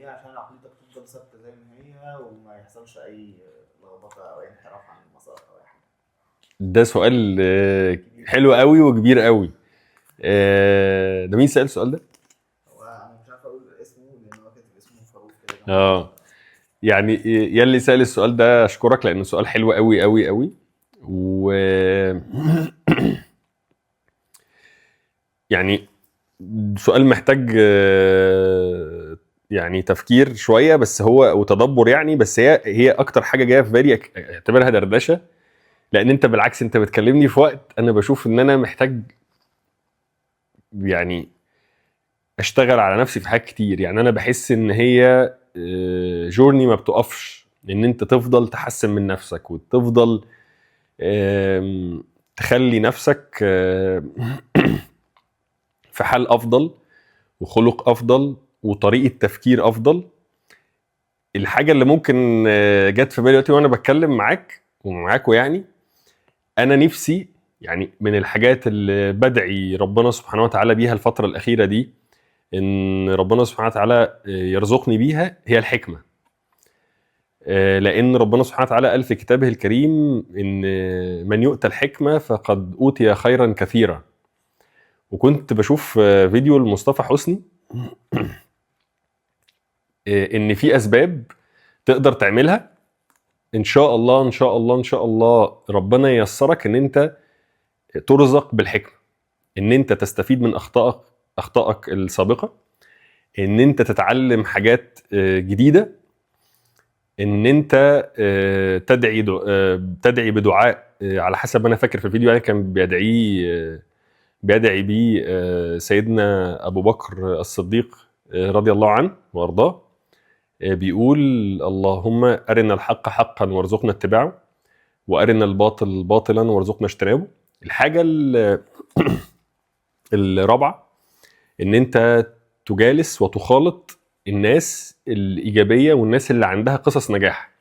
ايه عشان عقليتك تفضل ثابته زي ما هي وما يحصلش اي لخبطه او اي انحراف عن المسار او اي حاجه؟ ده سؤال كبير كده. حلو قوي وكبير قوي. ده مين سأل السؤال ده؟ هو انا مش عارف اقول اسمه لان هو كاتب اسمه فاروق كده جنبه اه يعني يلي سأل السؤال ده اشكرك لانه سؤال حلو قوي قوي قوي. و يعني سؤال محتاج يعني تفكير شويه بس هو وتدبر يعني، بس هي اكتر حاجه جايه في بالي اعتبرها دردشه، لان انت بالعكس انت بتكلمني في وقت انا بشوف ان انا محتاج يعني اشتغل على نفسي في حاجات كتير. يعني انا بحس ان هي جورني ما بتقفش، ان انت تفضل تحسن من نفسك وتفضل تخلي نفسك في حال افضل وخلق افضل وطريقه تفكير افضل. الحاجه اللي ممكن جت في بالي دلوقتي وانا بتكلم معاك ومعاكوا، يعني انا نفسي يعني من الحاجات اللي بدعي ربنا سبحانه وتعالى بيها الفتره الاخيره دي ان ربنا سبحانه وتعالى يرزقني بيها هي الحكمه. لان ربنا سبحانه وتعالى قال في كتابه الكريم ان من يؤتى الحكمه فقد اوتي خيرا كثيرا. وكنت بشوف فيديو لمصطفى حسني ان في اسباب تقدر تعملها ان شاء الله ان شاء الله ان شاء الله ربنا ييسرك ان انت ترزق بالحكمه، ان انت تستفيد من اخطائك السابقه، ان انت تتعلم حاجات جديده، ان انت تدعي بدعاء على حسب ما انا فاكر في الفيديو يعني كان بيدعي بيه سيدنا ابو بكر الصديق رضي الله عنه وارضاه. بيقول اللهم ارنا الحق حقا وارزقنا اتباعه وارنا الباطل باطلا وارزقنا اجتنابه. الحاجه الرابعه ان انت تجالس وتخالط الناس الايجابيه والناس اللي عندها قصص نجاح،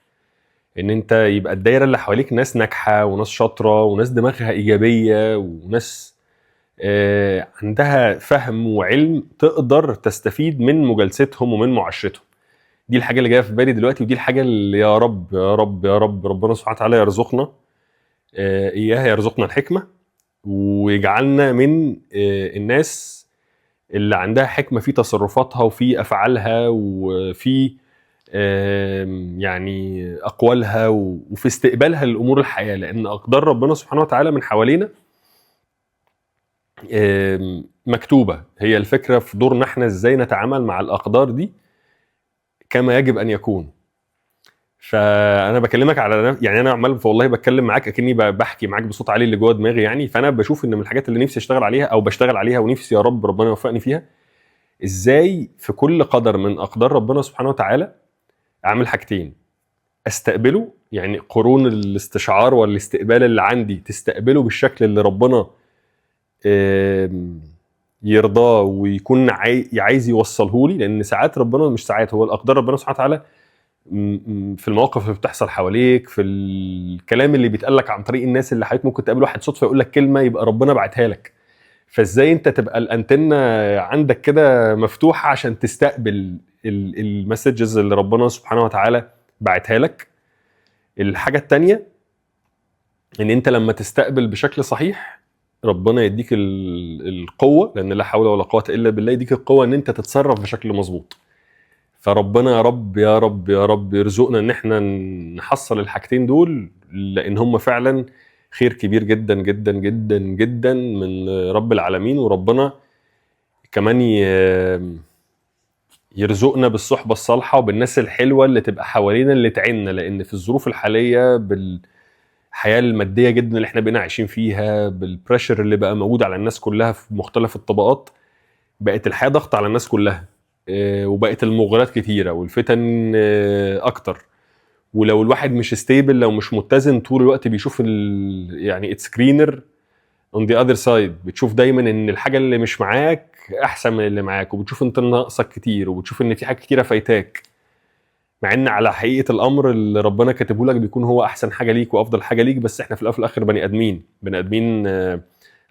ان انت يبقى الدايره اللي حواليك ناس ناجحه وناس شاطره وناس دماغها ايجابيه وناس عندها فهم وعلم تقدر تستفيد من مجالستهم ومن معاشرتهم. دي الحاجه اللي جايه في بالي دلوقتي، ودي الحاجه اللي يا رب يا رب يا رب ربنا سبحانه وتعالى يرزقنا اياها، يرزقنا الحكمه ويجعلنا من الناس اللي عندها حكمه في تصرفاتها وفي افعالها وفي يعني اقوالها وفي استقبالها لامور الحياه، لان اقدار ربنا سبحانه وتعالى من حوالينا مكتوبه. هي الفكره في دورنا احنا ازاي نتعامل مع الاقدار دي كما يجب ان يكون. فانا بكلمك على يعني انا عمال والله بتكلم معاك اكني بحكي معاك بصوت عالي اللي جوه دماغي يعني. فانا بشوف ان من الحاجات اللي نفسي اشتغل عليها او بشتغل عليها ونفسي يا رب ربنا يوفقني فيها، ازاي في كل قدر من اقدار ربنا سبحانه وتعالى اعمل حاجتين: استقبله، يعني قرون الاستشعار والاستقبال اللي عندي تستقبله بالشكل اللي ربنا يرضاه ويكون عايز يوصله لي. لان ساعات ربنا، مش ساعات، هو الاقدار ربنا سبحانه وتعالى في المواقف اللي بتحصل حواليك، في الكلام اللي بيتقال لك عن طريق الناس اللي حواليك. ممكن تقابل واحد صدفه يقول لك كلمه يبقى ربنا بعتها لك، فازاي انت تبقى الانتنه عندك كده مفتوحه عشان تستقبل المسجز اللي ربنا سبحانه وتعالى بعتها لك. الحاجه التانية ان انت لما تستقبل بشكل صحيح ربنا يديك القوه، لان لا حول ولا قوه الا بالله، يديك القوه ان انت تتصرف بشكل مظبوط. فربنا يا رب يا رب يا رب يرزقنا ان احنا نحصل الحاجتين دول، لان هم فعلا خير كبير جدا جدا جدا جدا من رب العالمين. وربنا كمان يرزقنا بالصحبة الصالحة وبالناس الحلوة اللي تبقى حوالينا اللي تعيننا، لان في الظروف الحالية بالحياة المادية جدا اللي احنا بقينا عايشين فيها، بالبريشر اللي بقى موجود على الناس كلها في مختلف الطبقات، بقت الحياة ضغط على الناس كلها. وبقت المغريات كتيرة والفتن اكتر. ولو الواحد مش ستيبل، لو مش متزن طول الوقت بيشوف يعني اتس جرينر اون ذا اذر سايد، بتشوف دايما ان الحاجه اللي مش معاك احسن من اللي معاك، وبتشوف انت ناقصك كتير، وبتشوف ان في حاجات كتيره فايتاك، مع ان على حقيقه الامر اللي ربنا كاتبه لك بيكون هو احسن حاجه ليك وافضل حاجه ليك. بس احنا في الاول وفي الاخر بني ادمين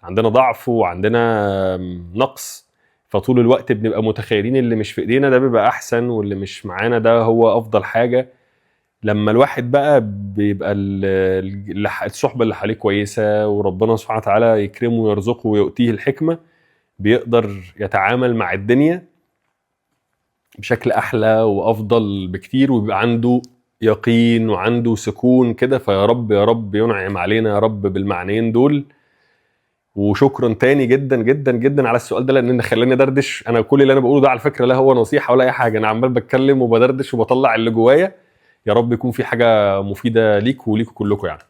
عندنا ضعف وعندنا نقص. فطول الوقت بنبقى متخيلين اللي مش في ايدينا ده بيبقى احسن، واللي مش معانا ده هو افضل حاجه. لما الواحد بقى بيبقى الصحبه اللي حواليه كويسه، وربنا سبحانه وتعالى يكرمه ويرزقه ويؤتيه الحكمه، بيقدر يتعامل مع الدنيا بشكل احلى وافضل بكتير، ويبقى عنده يقين وعنده سكون كده. فيا رب يا رب ينعم علينا يا رب بالمعنيين دول. وشكرا تاني جدا جدا جدا على السؤال ده، لان خلاني دردش. انا كل اللي انا بقوله ده على فكره لا هو نصيحه ولا اي حاجه، انا عمال بتكلم وبدردش وبطلع اللي جوايا. يا رب يكون في حاجه مفيده ليك وليكوا كلكم يعني.